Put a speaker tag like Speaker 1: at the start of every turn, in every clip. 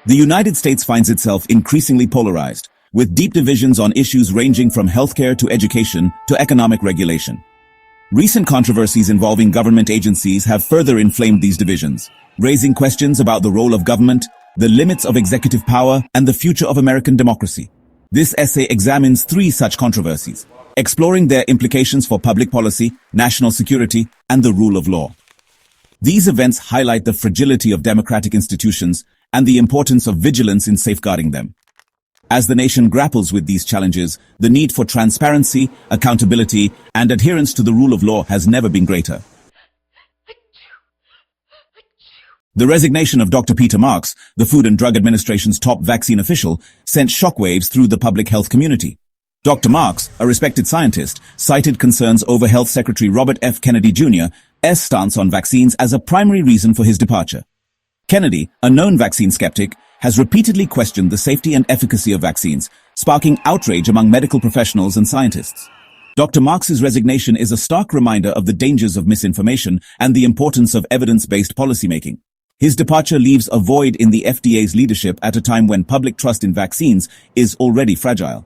Speaker 1: The United States finds itself increasingly polarized, with deep divisions on issues ranging from healthcare to education to economic regulation. Recent controversies involving government agencies have further inflamed these divisions, raising questions about the role of government, the limits of executive power, and the future of American democracy. This essay examines 3 such controversies, exploring their implications for public policy, national security, and the rule of law. These events highlight the fragility of democratic institutions and the importance of vigilance in safeguarding them. As the nation grapples with these challenges, the need for transparency, accountability, and adherence to the rule of law has never been greater. The resignation of Dr. Peter Marks, the Food and Drug Administration's top vaccine official, sent shockwaves through the public health community. Dr. Marks, a respected scientist, cited concerns over Health Secretary Robert F. Kennedy Jr.'s stance on vaccines as a primary reason for his departure. Kennedy, a known vaccine skeptic, has repeatedly questioned the safety and efficacy of vaccines, sparking outrage among medical professionals and scientists. Dr. Marks's resignation is a stark reminder of the dangers of misinformation and the importance of evidence-based policymaking. His departure leaves a void in the FDA's leadership at a time when public trust in vaccines is already fragile.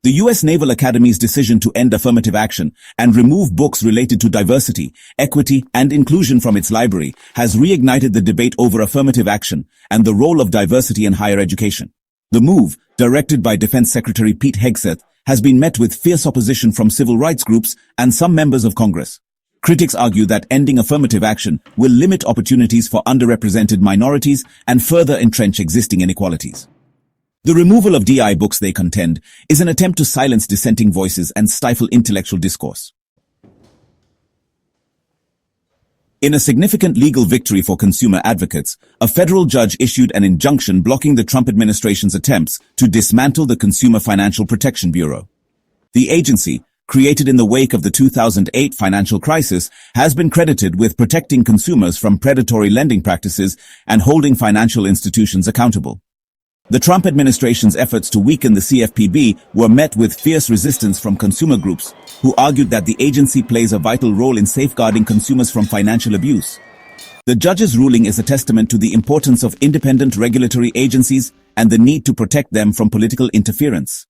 Speaker 1: The U.S. Naval Academy's decision to end affirmative action and remove books related to diversity, equity, and inclusion from its library has reignited the debate over affirmative action and the role of diversity in higher education. The move, directed by Defense Secretary Pete Hegseth, has been met with fierce opposition from civil rights groups and some members of Congress. Critics argue that ending affirmative action will limit opportunities for underrepresented minorities and further entrench existing inequalities. The removal of DEI books, they contend, is an attempt to silence dissenting voices and stifle intellectual discourse. In a significant legal victory for consumer advocates, a federal judge issued an injunction blocking the Trump administration's attempts to dismantle the Consumer Financial Protection Bureau. The agency, created in the wake of the 2008 financial crisis, has been credited with protecting consumers from predatory lending practices and holding financial institutions accountable. The Trump administration's efforts to weaken the CFPB were met with fierce resistance from consumer groups, who argued that the agency plays a vital role in safeguarding consumers from financial abuse. The judge's ruling is a testament to the importance of independent regulatory agencies and the need to protect them from political interference.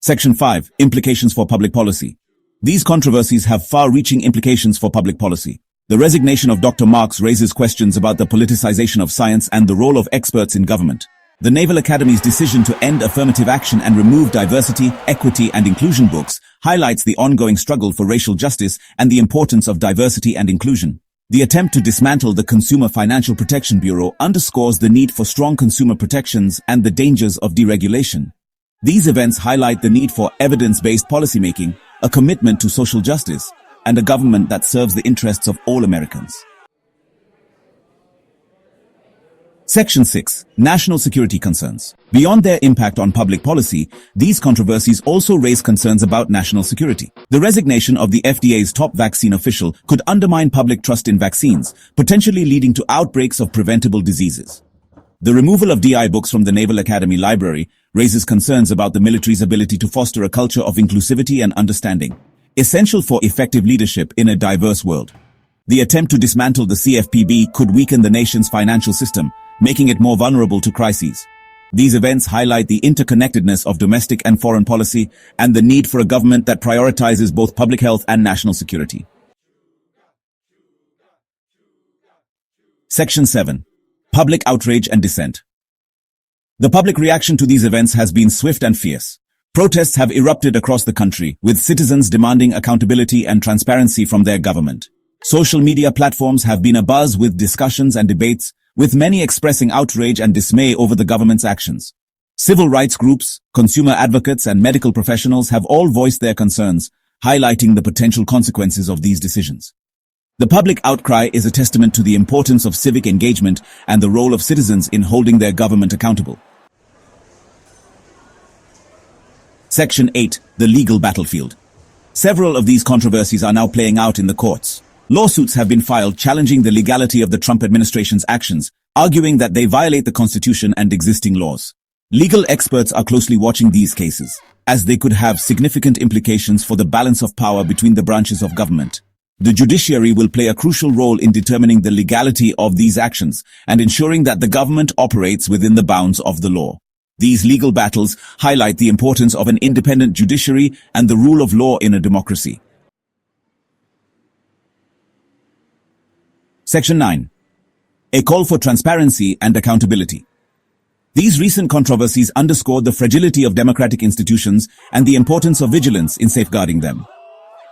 Speaker 1: Section 5. Implications for public policy. These controversies have far-reaching implications for public policy. The resignation of Dr. Marks raises questions about the politicization of science and the role of experts in government. The Naval Academy's decision to end affirmative action and remove diversity, equity, and inclusion books highlights the ongoing struggle for racial justice and the importance of diversity and inclusion. The attempt to dismantle the Consumer Financial Protection Bureau underscores the need for strong consumer protections and the dangers of deregulation. These events highlight the need for evidence-based policymaking, a commitment to social justice, and a government that serves the interests of all Americans. Section 6. National security concerns. Beyond their impact on public policy, these controversies also raise concerns about national security. The resignation of the FDA's top vaccine official could undermine public trust in vaccines, potentially leading to outbreaks of preventable diseases. The removal of DEI books from the Naval Academy Library raises concerns about the military's ability to foster a culture of inclusivity and understanding, essential for effective leadership in a diverse world. The attempt to dismantle the CFPB could weaken the nation's financial system, making it more vulnerable to crises. These events highlight the interconnectedness of domestic and foreign policy and the need for a government that prioritizes both public health and national security. Section 7. Public outrage and dissent. The public reaction to these events has been swift and fierce. Protests have erupted across the country, with citizens demanding accountability and transparency from their government. Social media platforms have been abuzz with discussions and debates, with many expressing outrage and dismay over the government's actions. Civil rights groups, consumer advocates, and medical professionals have all voiced their concerns, highlighting the potential consequences of these decisions. The public outcry is a testament to the importance of civic engagement and the role of citizens in holding their government accountable. Section 8. The legal battlefield. Several of these controversies are now playing out in the courts. Lawsuits have been filed challenging the legality of the Trump administration's actions, arguing that they violate the Constitution and existing laws. Legal experts are closely watching these cases, as they could have significant implications for the balance of power between the branches of government. The judiciary will play a crucial role in determining the legality of these actions and ensuring that the government operates within the bounds of the law. These legal battles highlight the importance of an independent judiciary and the rule of law in a democracy. Section 9. A call for transparency and accountability. These recent controversies underscore the fragility of democratic institutions and the importance of vigilance in safeguarding them.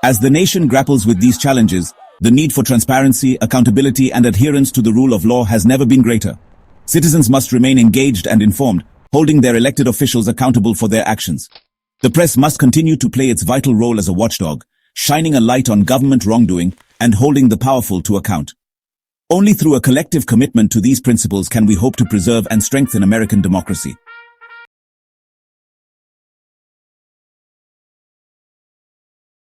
Speaker 1: As the nation grapples with these challenges, the need for transparency, accountability, and adherence to the rule of law has never been greater. Citizens must remain engaged and informed, holding their elected officials accountable for their actions. The press must continue to play its vital role as a watchdog, shining a light on government wrongdoing and holding the powerful to account. Only through a collective commitment to these principles can we hope to preserve and strengthen American democracy.